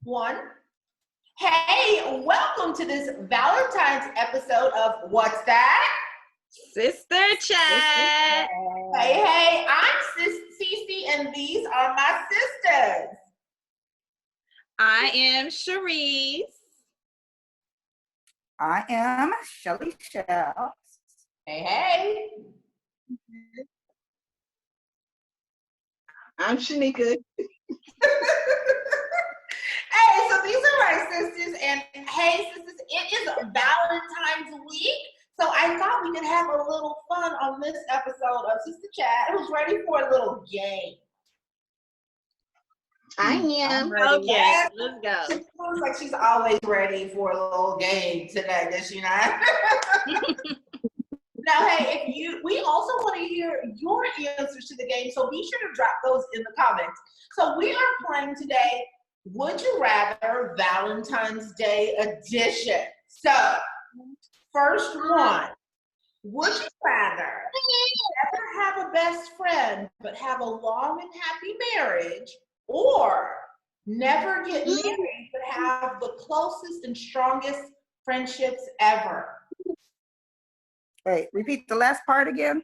One. Hey, welcome to this Valentine's episode of What's That? Sistah Chat. Hey, I'm CiCi, and these are my sisters. I am Sherese. I am Shelly. Hey. I'm Shanika. Hey, so these are my sisters, and hey, sisters, it is Valentine's week, so I thought we could have a little fun on this episode of Sistah Chat. Who's ready for a little game? I am. Okay, let's go. She looks like she's always ready for a little game today, does she not? Now, hey, we also want to hear your answers to the game, so be sure to drop those in the comments. So we are playing today, Would You Rather Valentine's Day Edition. So, first one, would you rather never have a best friend but have a long and happy marriage, or never get married but have the closest and strongest friendships ever? Wait, repeat the last part again.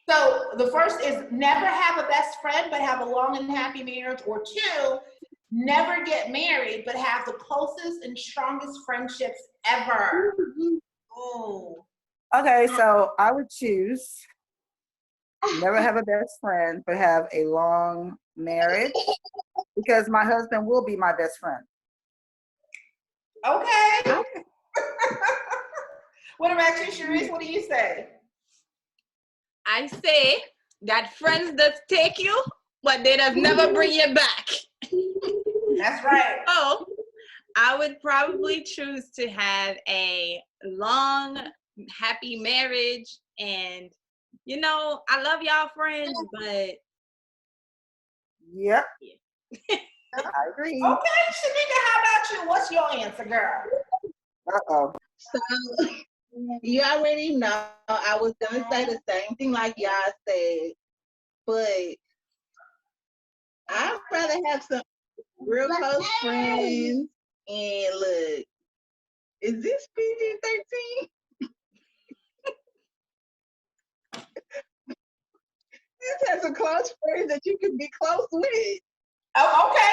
So the first is never have a best friend but have a long and happy marriage, or two, never get married but have the closest and strongest friendships ever. Ooh. Okay, so I would choose never have a best friend but have a long marriage, because my husband will be my best friend. Okay. What about you, Sherese? What do you say? I say that friends does take you, but they does never bring you back. That's right. So I would probably choose to have a long, happy marriage. And, you know, I love y'all friends, but Yep. Yeah. I agree. Okay, Shanika, how about you? What's your answer, girl? Uh-oh. So you already know I was gonna say the same thing like y'all said, but I'd rather have some real close friends. And look, is this PG-13? Just have some close friends that you can be close with. Oh, okay,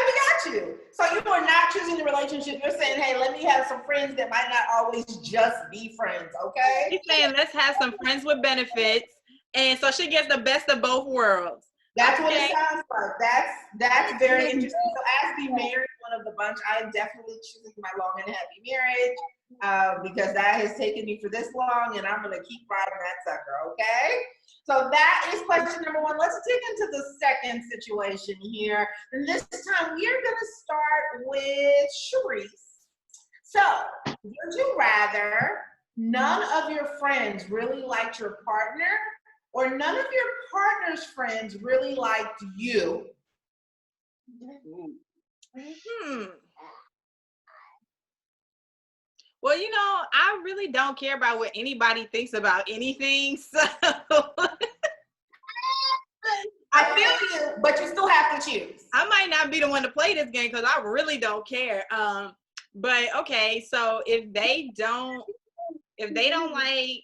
we got you. So you are not choosing the relationship. You're saying, hey, let me have some friends that might not always just be friends, okay? she's saying let's have some friends with benefits. And so she gets the best of both worlds. That's what it sounds like. That's very interesting. So as the married one of the bunch, I am definitely choosing my long and happy marriage because that has taken me for this long, and I'm going to keep riding that sucker, okay? So that is question number one. Let's dig into the second situation here. And this time we are going to start with Sherese. So, would you rather none of your friends really liked your partner, or none of your partner's friends really liked you? Well, you know, I really don't care about what anybody thinks about anything. So I feel you, but you still have to choose. I might not be the one to play this game because I really don't care. But okay, so if they don't like,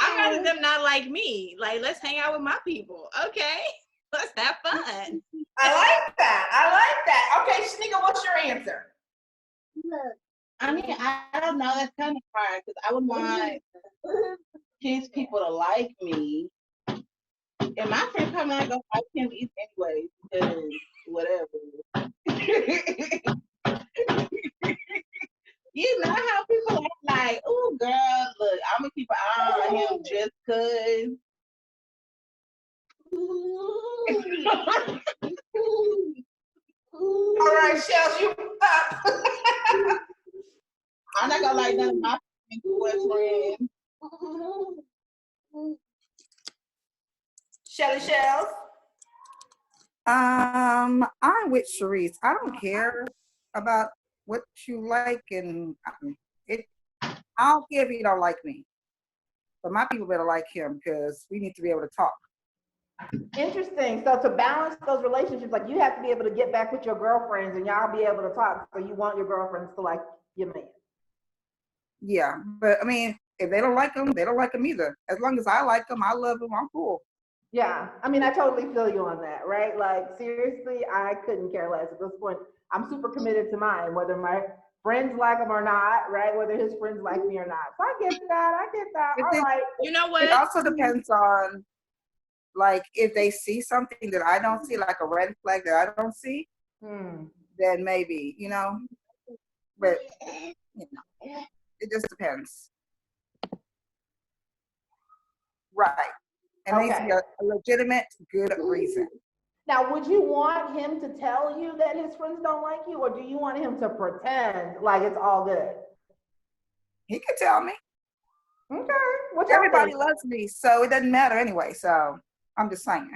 I'd rather them not like me. Like, let's hang out with my people. Okay, let's have fun. I like that. Okay, Shanika, what's your answer? I mean, I don't know. That's kind of hard because I would want his people to like me. And my friend probably not gonna like him anyway, because whatever. You know how people are like, oh girl, look, I'm gonna keep an eye on him just cause. All right, Shells, you up. I'm not gonna like none of my boyfriends. Shells. I'm with Sherese. I don't care about what you like, and I don't care if you don't like me. But my people better like him, because we need to be able to talk. Interesting. So to balance those relationships, like you have to be able to get back with your girlfriends and y'all be able to talk. So you want your girlfriends to like your man. Yeah, but I mean, if they don't like them, they don't like them either. As long as I like them, I love them, I'm cool. Yeah, I mean, I totally feel you on that, right? Like, seriously, I couldn't care less at this point. I'm super committed to mine, whether my friends like him or not, right? Whether his friends like me or not. So I get that. I get that. But All then, right. You know what? it also depends on, like, if they see something that I don't see, like a red flag that I don't see, then maybe, you know. But, you know, it just depends. Right. And it needs to be a legitimate, good reason. Now, would you want him to tell you that his friends don't like you, or do you want him to pretend like it's all good? He could tell me. Okay. What Everybody loves me, so it doesn't matter anyway. So I'm just saying.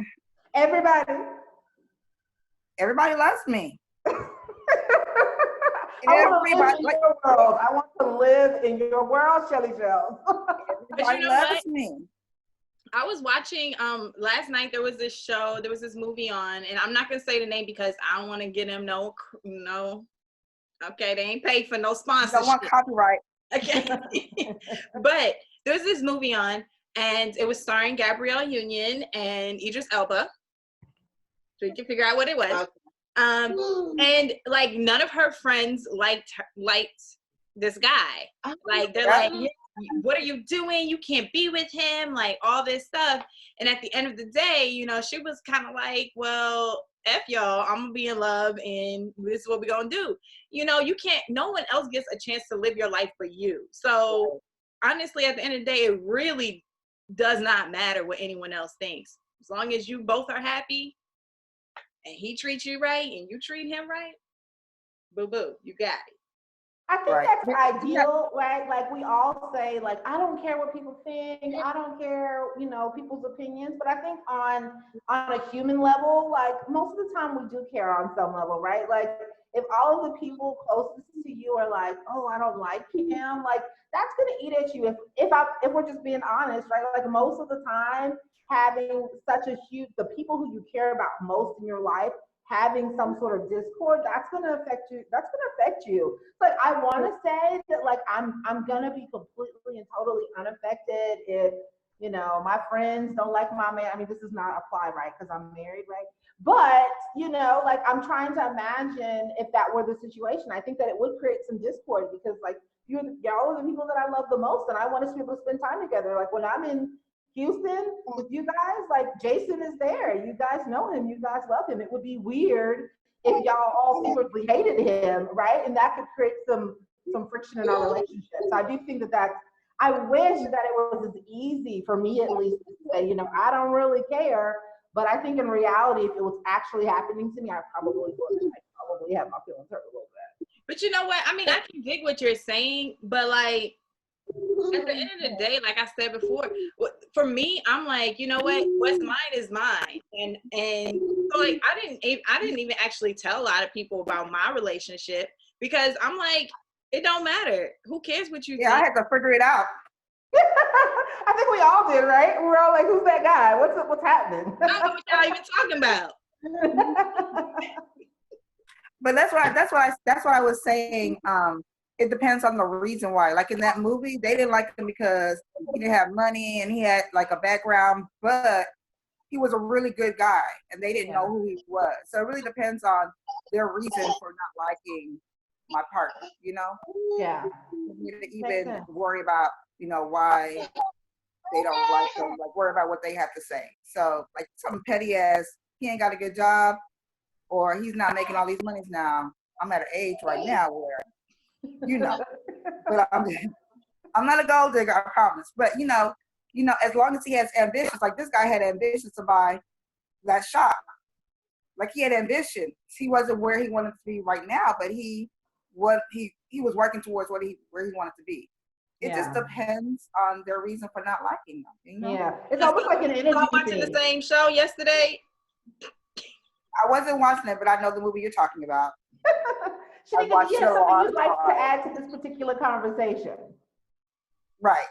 Everybody loves me. Everybody, I want to live in your world, Shelly Jones. Everybody loves me. I was watching last night. There was this movie on, and I'm not gonna say the name because I don't want to get them no. Okay, they ain't paid for no sponsorship. Don't want copyright. Okay, but there was this movie on, and it was starring Gabrielle Union and Idris Elba. So you can figure out what it was. And like none of her friends liked this guy. Like they're like, what are you doing? You can't be with him, like all this stuff. And at the end of the day, you know, she was kind of like, well, F y'all, I'm gonna be in love and this is what we're gonna do. You know, no one else gets a chance to live your life for you. So honestly, at the end of the day, it really does not matter what anyone else thinks. As long as you both are happy and he treats you right and you treat him right, boo-boo, you got it. I think that's ideal, right? Like we all say, like, I don't care what people think. I don't care, you know, people's opinions. But I think on a human level, like most of the time we do care on some level, right? Like if all of the people closest to you are like, oh, I don't like him, like that's gonna eat at you. If we're just being honest, right? Like most of the time, having the people who you care about most in your life having some sort of discord, that's gonna affect you. Like I want to say that like I'm gonna be completely and totally unaffected if, you know, my friends don't like my man. I mean, this does not apply, right? Because I'm married, right? But, you know, like I'm trying to imagine if that were the situation. I think that it would create some discord because like y'all are the people that I love the most, and I want us to be able to spend time together. Like when I'm in Houston with you guys, like Jason is there. You guys know him. You guys love him. It would be weird if y'all all secretly hated him, right? And that could create some friction in our relationship. So I do think I wish that it was as easy for me at least to say, you know, I don't really care. But I think in reality, if it was actually happening to me, I probably would. I'd probably have my feelings hurt a little bit. But you know what? I mean, I can dig what you're saying, but like, at the end of the day, like I said before, for me, I'm like, you know what's mine is mine, and so like I didn't even actually tell a lot of people about my relationship because I'm like, it don't matter. Who cares what you think? I had to figure it out. I think we all did, right? We're all like, who's that guy? What's happening? I don't know what y'all even talking about. But that's what I was saying. It depends on the reason why. Like in that movie, they didn't like him because he didn't have money and he had like a background, but he was a really good guy and they didn't know who he was. So it really depends on their reason for not liking my partner, you know? Yeah. You need to even worry about, you know, why they don't like him, like worry about what they have to say. So like something petty as he ain't got a good job or he's not making all these monies now. I'm at an age right now where, you know, but I'm not a gold digger, I promise. But you know, as long as he has ambitions, like this guy had ambitions to buy that shop. Like he had ambition. He wasn't where he wanted to be right now, but he was working towards where he wanted to be. It just depends on their reason for not liking them. You know? Yeah, it's almost like an energy thing. Watching the same show yesterday. I wasn't watching it, but I know the movie you're talking about. Shanika, do you have something you'd like to add to this particular conversation? Right.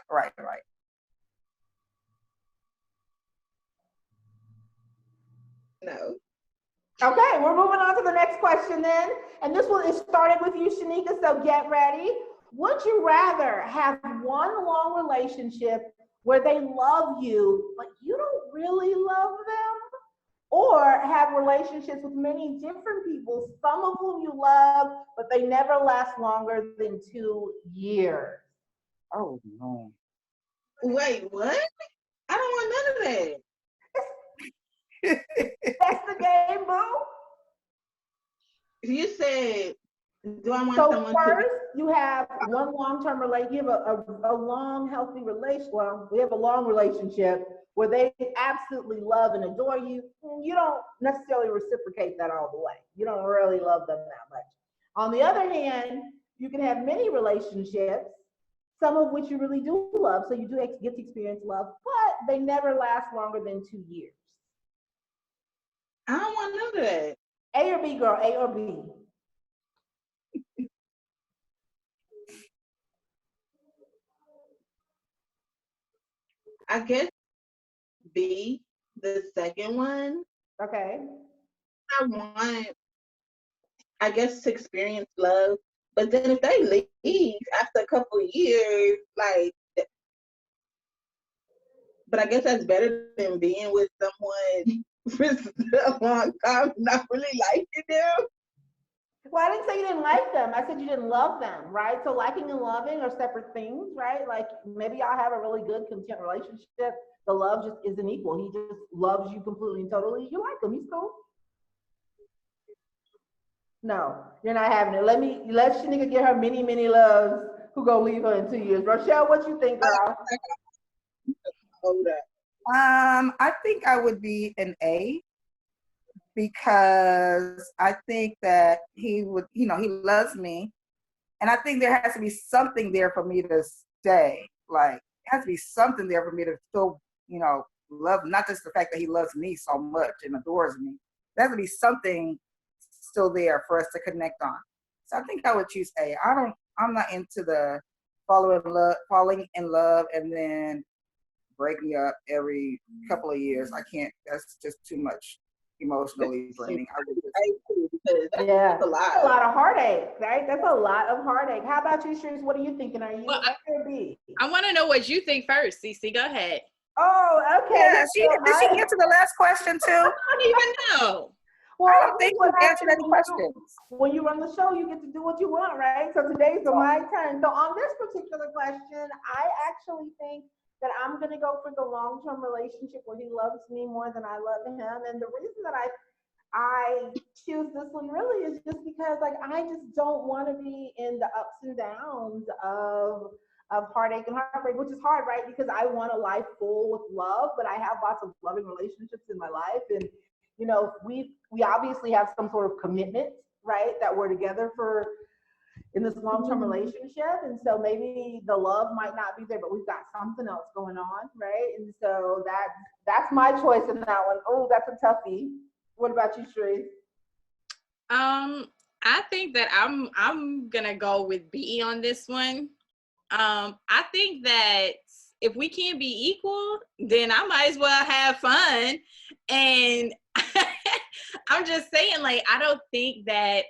No. Okay, we're moving on to the next question then. And this one is starting with you, Shanika, so get ready. Would you rather have one long relationship where they love you, but you don't really love them? Or have relationships with many different people, some of whom you love, but they never last longer than 2 years? Oh no. Wait, what? I don't want none of that. That's the game, boo. You said, do I want So someone first, you have one long-term relationship. You have a long, healthy relationship. Well, we have a long relationship where they absolutely love and adore you. You don't necessarily reciprocate that all the way. You don't really love them that much. On the other hand, you can have many relationships, some of which you really do love. So you do get to experience love, but they never last longer than 2 years. I don't want none of that. A or B, girl, A or B? I guess B, the second one. Okay. I want, I guess, to experience love. But then if they leave after a couple of years, like, but I guess that's better than being with someone for a long time, not really liking them. Well, I didn't say you didn't like them. I said you didn't love them, right? So liking and loving are separate things, right? Like maybe y'all have a really good content relationship. The love just isn't equal. He just loves you completely and totally. You like him. He's cool. No, you're not having it. Let Shanika get her many, many loves who gonna leave her in 2 years. Rochelle, what you think, girl? Hold up. I think I would be an A because I think that he would, he loves me. And I think there has to be something there for me to stay. Like, it has to be something there for me to still, love, not just the fact that he loves me so much and adores me. There has to be something still there for us to connect on. So I think I would choose A. I'm not into the falling in love and then breaking up every couple of years. I can't, that's just too much emotionally draining. Yeah, a lot of heartache, right? That's a lot of heartache. How about you, Sherese? What are you thinking? Are you A or B? I want to know what you think first, CiCi. Go ahead. Oh, okay. Yeah, did she answer the last question too? I don't even know. Well, I don't think you answered any questions. When you run the show, you get to do what you want, right? So today's my turn. So on this particular question, I actually think that I'm going to go for the long-term relationship where he loves me more than I love him. And the reason that I choose this one really is just because like I just don't want to be in the ups and downs of heartache and heartbreak, which is hard, right? Because I want a life full with love, but I have lots of loving relationships in my life. And we obviously have some sort of commitment, right? That we're together for in this long-term relationship. And so maybe the love might not be there, but we've got something else going on, right? And so that's my choice in that one. Oh, that's a toughie. What about you, Sheree? I think that I'm gonna go with B on this one. I think that if we can't be equal, then I might as well have fun. And I'm just saying, like, I don't think that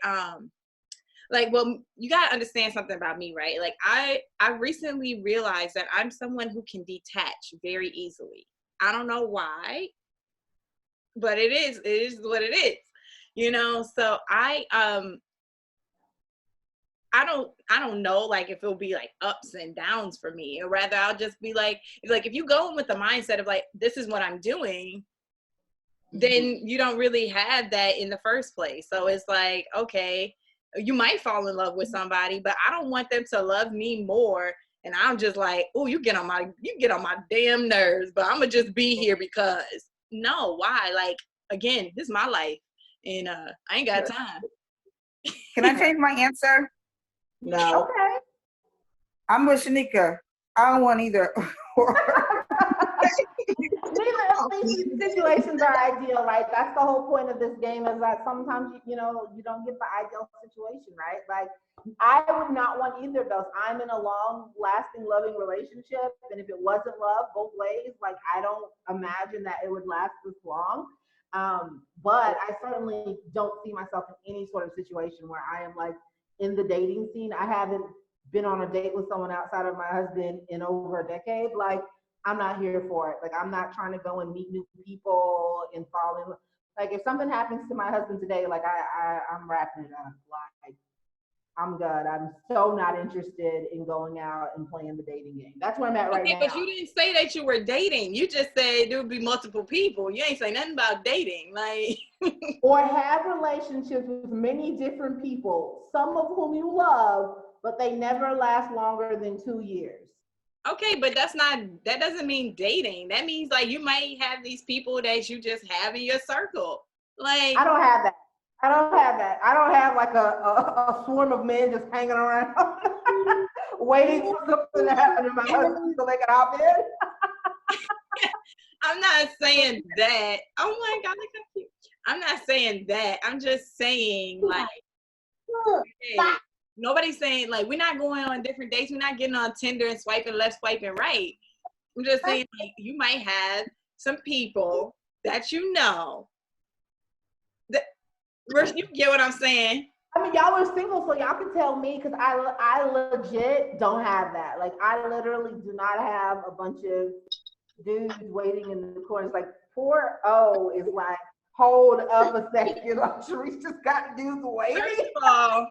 well, you gotta understand something about me, right? Like I recently realized that I'm someone who can detach very easily. I don't know why, but it is what it is, so I don't know, like, if it'll be like ups and downs for me, or rather I'll just be like if you go in with the mindset of like, this is what I'm doing, then you don't really have that in the first place. So it's like, okay, you might fall in love with somebody, but I don't want them to love me more. And I'm just like, oh, you get on my damn nerves, but I'm gonna just be here because no, why? Like, again, this is my life, and I ain't got time. Can I change my answer? No. Okay. I'm with Shanika. I don't want either. Neither of these situations are ideal, right? That's the whole point of this game, is that sometimes you don't get the ideal situation, right? Like I would not want either of those. I'm in a long lasting loving relationship, and if it wasn't love both ways, like I don't imagine that it would last this long. But I certainly don't see myself in any sort of situation where I am like in the dating scene. I haven't been on a date with someone outside of my husband in over a decade. Like, I'm not here for it. Like, I'm not trying to go and meet new people and fall in. Like, if something happens to my husband today, like I'm wrapping it up. Like, I'm good. I'm so not interested in going out and playing the dating game. That's where I'm at right now. But you didn't say that you were dating. You just said there would be multiple people. You ain't say nothing about dating. Like, or have relationships with many different people, some of whom you love, but they never last longer than 2 years. Okay, but that doesn't mean dating. That means like you might have these people that you just have in your circle. Like, I don't have that. I don't have like a swarm of men just hanging around waiting for something to happen to my husband so they can hop in. I'm not saying that. Oh my God, look how cute. I'm not saying that. I'm just saying like, hey, nobody's saying like we're not going on different dates. We're not getting on Tinder and swiping left, swiping right. I'm just saying like you might have some people that you know that you get what I'm saying. I mean, y'all are single, so y'all can tell me because I legit don't have that. Like, I literally do not have a bunch of dudes waiting in the corners. Like, poor O is like, hold up a second. Like, Sherese just got dudes waiting. First of all,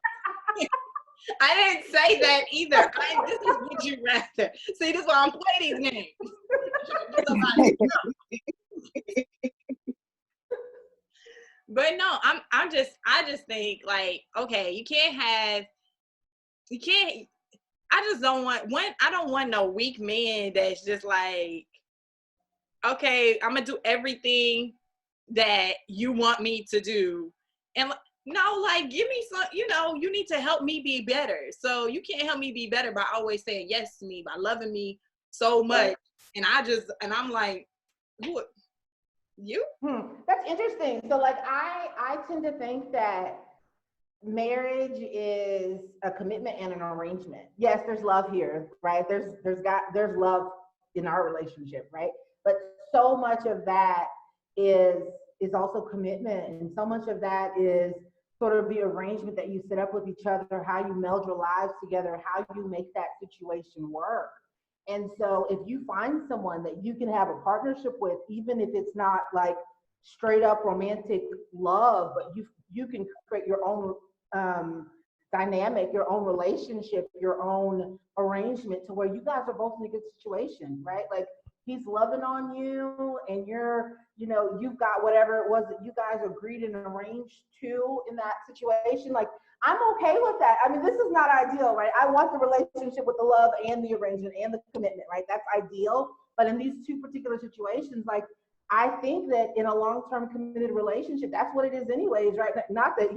I didn't say that either. This is would you rather. See, this is why I'm playing these games. But no, I just think like, okay, I don't want no weak man that's just like, okay, I'm gonna do everything that you want me to do. And no, like, give me some, you need to help me be better. So you can't help me be better by always saying yes to me, by loving me so much. And I'm like, what? You? That's interesting. So like I tend to think that marriage is a commitment and an arrangement. Yes, there's love here, right? There's love in our relationship, right? But so much of that is also commitment, and so much of that is sort of the arrangement that you set up with each other, how you meld your lives together, how you make that situation work. And so if you find someone that you can have a partnership with, even if it's not like straight up romantic love, but you can create your own dynamic, your own relationship, your own arrangement to where you guys are both in a good situation, right? Like, he's loving on you and you've got whatever it was that you guys agreed and arranged to in that situation. Like, I'm okay with that. I mean, this is not ideal, right? I want the relationship with the love and the arrangement and the commitment, right? That's ideal. But in these two particular situations, like, I think that in a long-term committed relationship, that's what it is anyways, right? Not that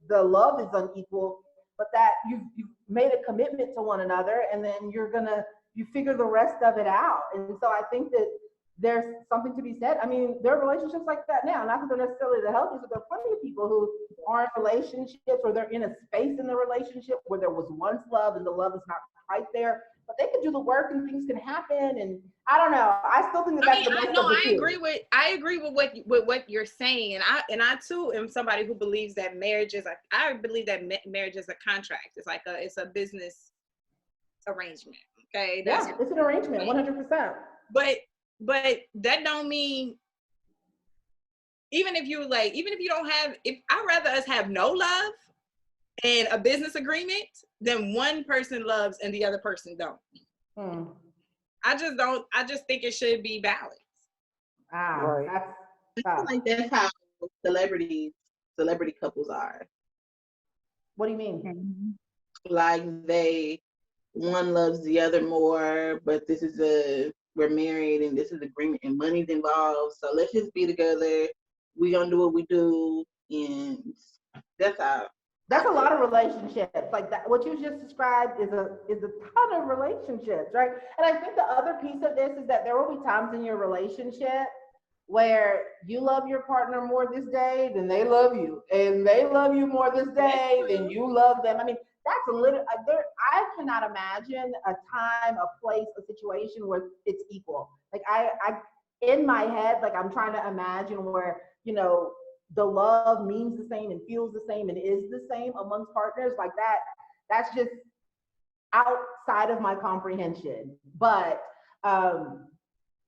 the love is unequal, but that you've made a commitment to one another, and then you figure the rest of it out. And so I think that there's something to be said. I mean, there are relationships like that now, not that they're necessarily the healthiest, but there are plenty of people who are in relationships or they're in a space in the relationship where there was once love and the love is not quite there, but they can do the work and things can happen. And I don't know. I still think that's the best of the two. I agree with what you're saying, and I too am somebody who believes that marriage is I believe that marriage is a contract. It's a business arrangement. Okay, it's an arrangement, 100%. But that don't mean even if you don't have, I'd rather us have no love and a business agreement than one person loves and the other person don't. I just think it should be balanced. Right. I feel like that's how celebrity couples are. What do you mean? Like one loves the other more, but we're married and this is agreement and money's involved. So let's just be together. We gonna do what we do, and that's how. That's a lot of relationships. Like that, what you just described is a ton of relationships, right? And I think the other piece of this is that there will be times in your relationship where you love your partner more this day than they love you, and they love you more this day than you love them. I mean, that's a little. I cannot imagine a time, a place, a situation where it's equal. Like in my head, like I'm trying to imagine where, you know, the love means the same and feels the same and is the same amongst partners, like that's just outside of my comprehension. But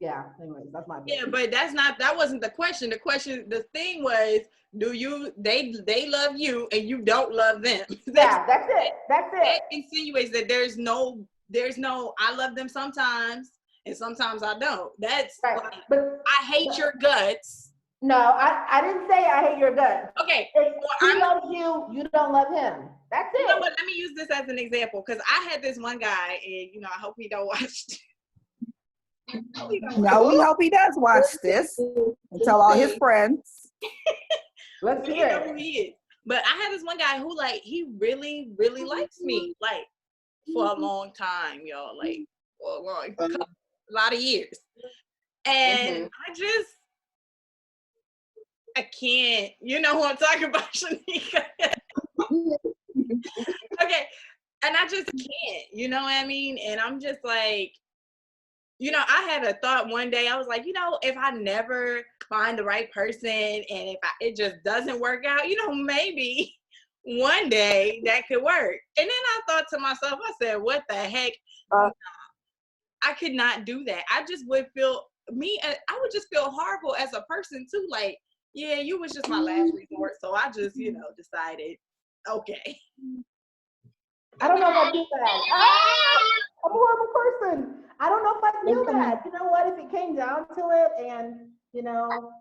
yeah, anyways, that's my opinion. Yeah, but that wasn't the question. The thing was, they love you and you don't love them. Yeah, that's it. That insinuates that there's no I love them sometimes and sometimes I don't. That's right. Like, but I hate your guts. No, I didn't say I hate your guts. Okay. If he loves you, you don't love him. That's it. You know what? Let me use this as an example because I had this one guy, and you know, I hope he don't watch. No, we hope he does watch this and tell all his friends. Let's hear it. Who he is. But I had this one guy who, like, he really, really likes me, like, for a long time, y'all, like, for a lot of years. And I can't, you know who I'm talking about, Shanika. Okay. And I just can't, you know what I mean? And I'm just like, you know, I had a thought one day, I was like, you know, if I never find the right person and if it just doesn't work out, you know, maybe one day that could work. And then I thought to myself, I said, what the heck? I could not do that. I just would feel, I would just feel horrible as a person too. Like, yeah, you was just my last resort. So I just, you know, decided, okay. I don't know if I do that. I'm a horrible person. I don't know if I do that. You know what? If it came down to it, and you know,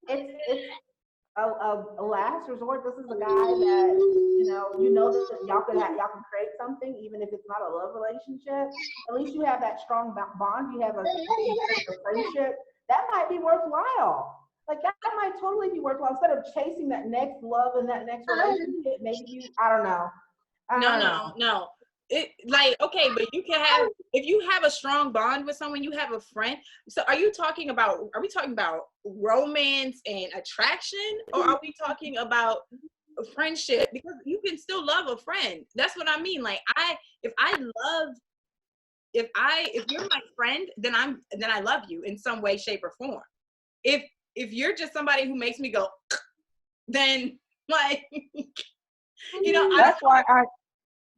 it's a last resort. This is a guy that you know that y'all can create something, even if it's not a love relationship. At least you have that strong bond. You have a friendship that might be worthwhile. Like that might totally be worthwhile instead of chasing that next love and that next relationship. Maybe I don't know. No. It like, okay, but you can have, if you have a strong bond with someone, you have a friend. So are we talking about romance and attraction, or are we talking about a friendship? Because you can still love a friend. That's what I mean. Like if you're my friend, then I love you in some way, shape, or form. If you're just somebody who makes me go, then like, you know,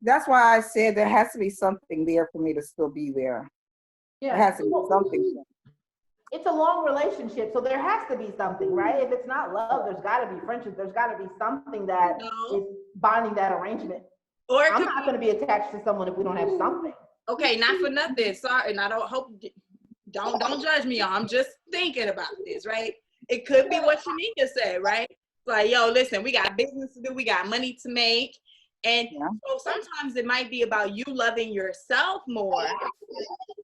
That's why I said there has to be something there for me to still be there. Yeah. There has to be something. It's a long relationship, so there has to be something, right? If it's not love, there's got to be friendship. There's got to be something that is bonding that arrangement. Or I'm not going to be attached to someone if we don't have something. Okay, not for nothing. Sorry, and I don't judge me. I'm just thinking about this, right? It could be what Shanika said, right? Like, yo, listen, we got business to do, we got money to make. And so sometimes it might be about you loving yourself more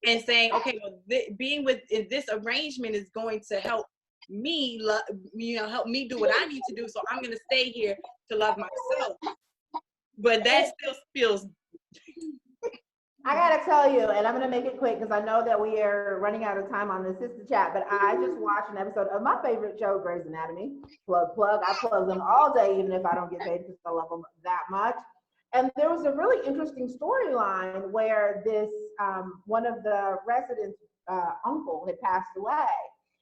and saying, okay, well, being with this arrangement is going to help me help me do what I need to do. So I'm going to stay here to love myself. But that still feels. I gotta tell you, and I'm gonna make it quick because I know that we are running out of time on the Sistah Chat, but I just watched an episode of my favorite show, Grey's Anatomy. Plug. I plug them all day, even if I don't get paid because I love them that much. And there was a really interesting storyline where this, one of the residents' uncle had passed away,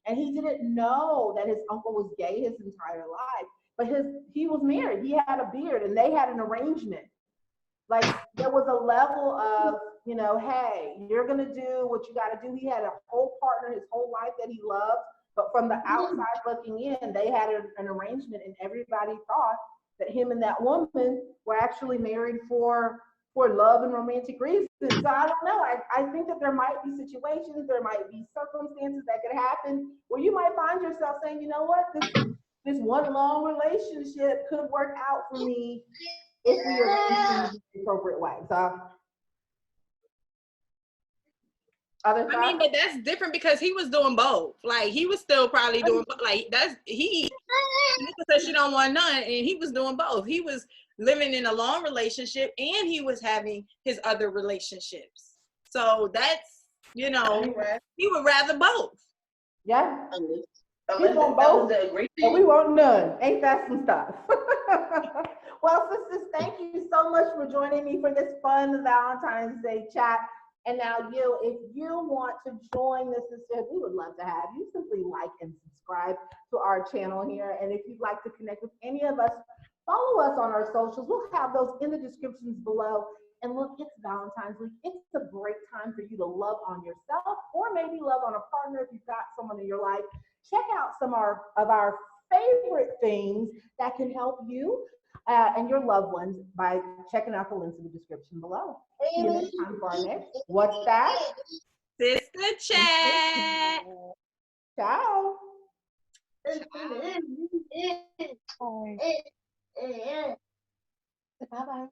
and he didn't know that his uncle was gay his entire life, but he was married, he had a beard, and they had an arrangement. Like there was a level of, you know, hey, you're going to do what you got to do. He had a whole partner his whole life that he loved, but from the outside looking in, they had an arrangement, and everybody thought that him and that woman were actually married for love and romantic reasons. So I don't know. I think that there might be situations, there might be circumstances that could happen where you might find yourself saying, you know what, this one long relationship could work out for me if we arrange in the appropriate way. So, other thoughts? I mean, but that's different because he was doing both. Like he was still probably doing like Shanika said she don't want none, and he was doing both. He was living in a long relationship and he was having his other relationships. So that's, you know, he would rather both. Yeah. We want both, and we want none. Ain't that some stuff? Well, sisters, thank you so much for joining me for this fun Valentine's Day chat. And now if you want to join the sisterhood, we would love to have you. Simply like and subscribe to our channel here. And if you'd like to connect with any of us, follow us on our socials. We'll have those in the descriptions below. And look, it's Valentine's week. It's a great time for you to love on yourself or maybe love on a partner if you've got someone in your life. Check out some of our favorite things that can help you and your loved ones by checking out the links in the description below. See you next time for our next. What's that? Sistah Chat. Ciao. Bye-bye.